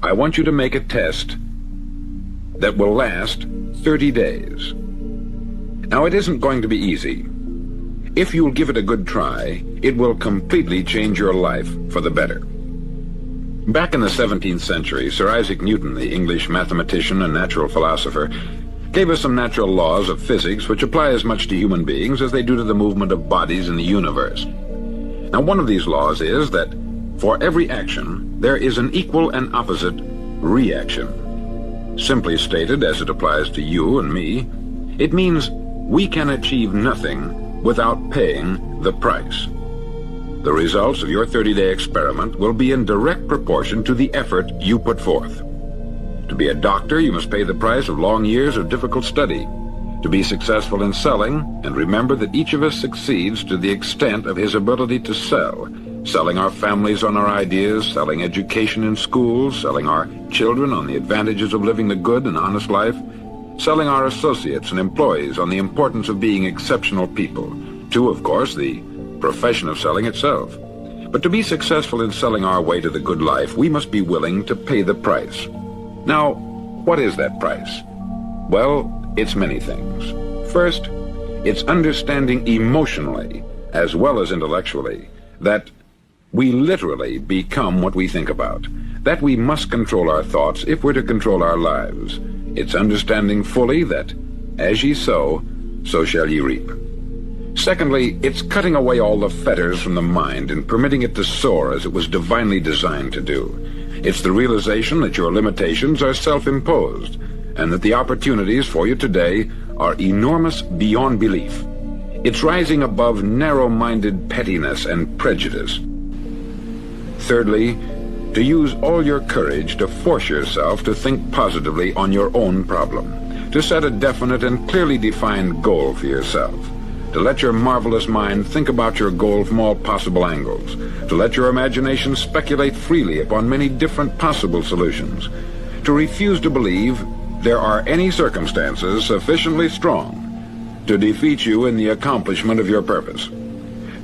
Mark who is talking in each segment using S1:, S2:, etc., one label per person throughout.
S1: I want you to make a test that will last 30 days. Now, it isn't going to be easy. If you'll give it a good try, it will completely change your life for the better. Back in the 17th century, Sir Isaac Newton, the English mathematician and natural philosopher, gave us some natural laws of physics which apply as much to human beings as they do to the movement of bodies in the universe. Now, one of these laws is that for every action, there is an equal and opposite reaction. Simply stated, as it applies to you and me, it means we can achieve nothing without paying the price. The results of your 30-day experiment will be in direct proportion to the effort you put forth. To be a doctor, you must pay the price of long years of difficult study. To be successful in selling, and remember that each of us succeeds to the extent of his ability to sell. Selling our families on our ideas, selling education in schools, selling our children on the advantages of living the good and honest life, selling our associates and employees on the importance of being exceptional people, to, of course, the profession of selling itself. But to be successful in selling our way to the good life, we must be willing to pay the price. Now, what is that price? Well, it's many things. First, it's understanding emotionally, as well as intellectually, that we literally become what we think about, that we must control our thoughts if we're to control our lives. It's understanding fully that, as ye sow, so shall ye reap. Secondly, it's cutting away all the fetters from the mind and permitting it to soar as it was divinely designed to do. It's the realization that your limitations are self-imposed, and that the opportunities for you today are enormous beyond belief. It's rising above narrow-minded pettiness and prejudice. Thirdly, to use all your courage to force yourself to think positively on your own problem, to set a definite and clearly defined goal for yourself, to let your marvelous mind think about your goal from all possible angles, to let your imagination speculate freely upon many different possible solutions, to refuse to believe there are any circumstances sufficiently strong to defeat you in the accomplishment of your purpose,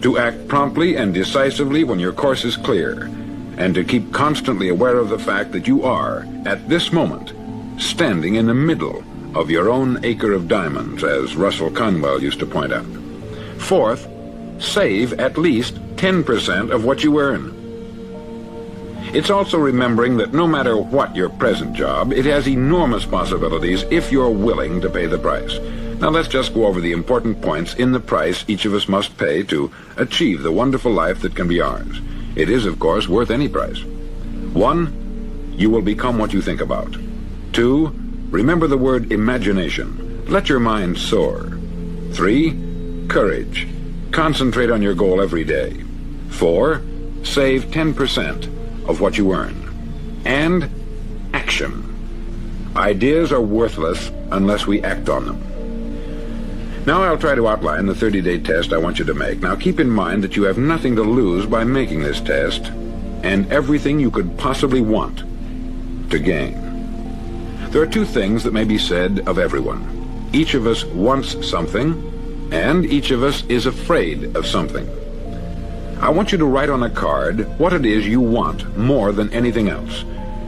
S1: to act promptly and decisively when your course is clear, and to keep constantly aware of the fact that you are, at this moment, standing in the middle of your own acre of diamonds, as Russell Conwell used to point out. Fourth, save at least 10% of what you earn. It's also remembering that no matter what your present job, it has enormous possibilities if you're willing to pay the price. Now let's just go over the important points in the price each of us must pay to achieve the wonderful life that can be ours. It is, of course, worth any price. 1, you will become what you think about. 2, remember the word imagination. Let your mind soar. 3, courage. Concentrate on your goal every day. 4, save 10% of what you earn. And action. Ideas are worthless unless we act on them. Now I'll try to outline the 30-day test I want you to make. Now keep in mind that you have nothing to lose by making this test, and everything you could possibly want to gain. There are 2 things that may be said of everyone. Each of us wants something, and each of us is afraid of something. I want you to write on a card what it is you want more than anything else.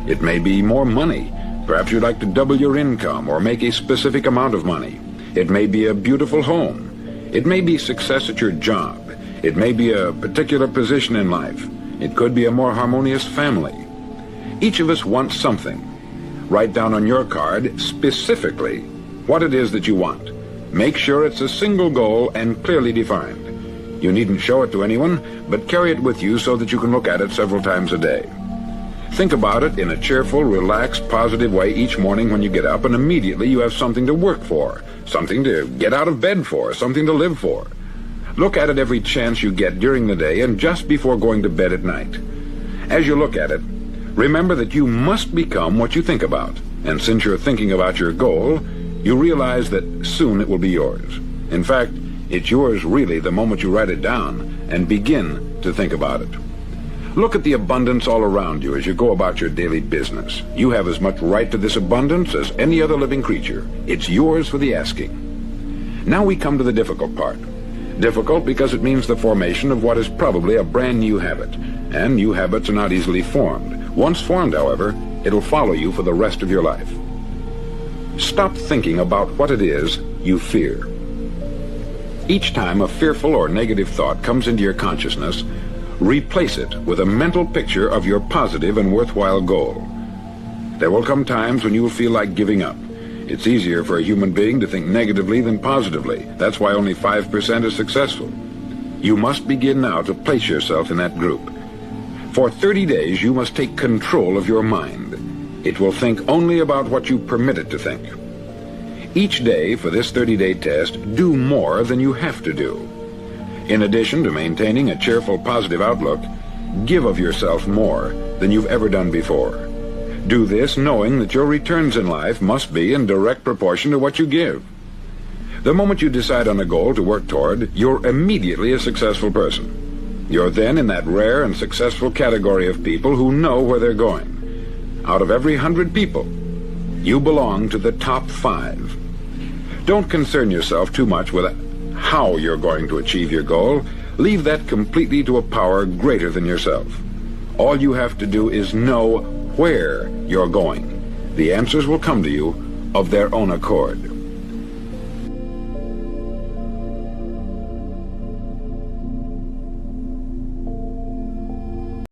S1: It may be more money. Perhaps you'd like to double your income or make a specific amount of money. It may be a beautiful home. It may be success at your job. It may be a particular position in life. It could be a more harmonious family. Each of us wants something. Write down on your card specifically what it is that you want. Make sure it's a single goal and clearly defined. You needn't show it to anyone, but carry it with you so that you can look at it several times a day. Think about it in a cheerful, relaxed, positive way each morning when you get up, and immediately you have something to work for, something to get out of bed for, something to live for. Look at it every chance you get during the day and just before going to bed at night. As you look at it, remember that you must become what you think about, and since you're thinking about your goal, you realize that soon it will be yours. In fact, it's yours really the moment you write it down and begin to think about it. Look at the abundance all around you as you go about your daily business. You have as much right to this abundance as any other living creature. It's yours for the asking. Now we come to the difficult part. Difficult because it means the formation of what is probably a brand new habit, and new habits are not easily formed. Once formed, however, It'll follow you for the rest of your life. Stop thinking about what it is you fear. Each time a fearful or negative thought comes into your consciousness, replace it with a mental picture of your positive and worthwhile goal. There will come times when you will feel like giving up. It's easier for a human being to think negatively than positively. That's why only 5% is successful. You must begin now to place yourself in that group. For 30 days, you must take control of your mind. It will think only about what you permit it to think. Each day for this 30-day test, do more than you have to do. In addition to maintaining a cheerful, positive outlook, give of yourself more than you've ever done before. Do this knowing that your returns in life must be in direct proportion to what you give. The moment you decide on a goal to work toward, you're immediately a successful person. You're then in that rare and successful category of people who know where they're going. Out of every 100 people, you belong to the top 5. Don't concern yourself too much with how you're going to achieve your goal. Leave that completely to a power greater than yourself. All you have to do is know where you're going. The answers will come to you of their own accord.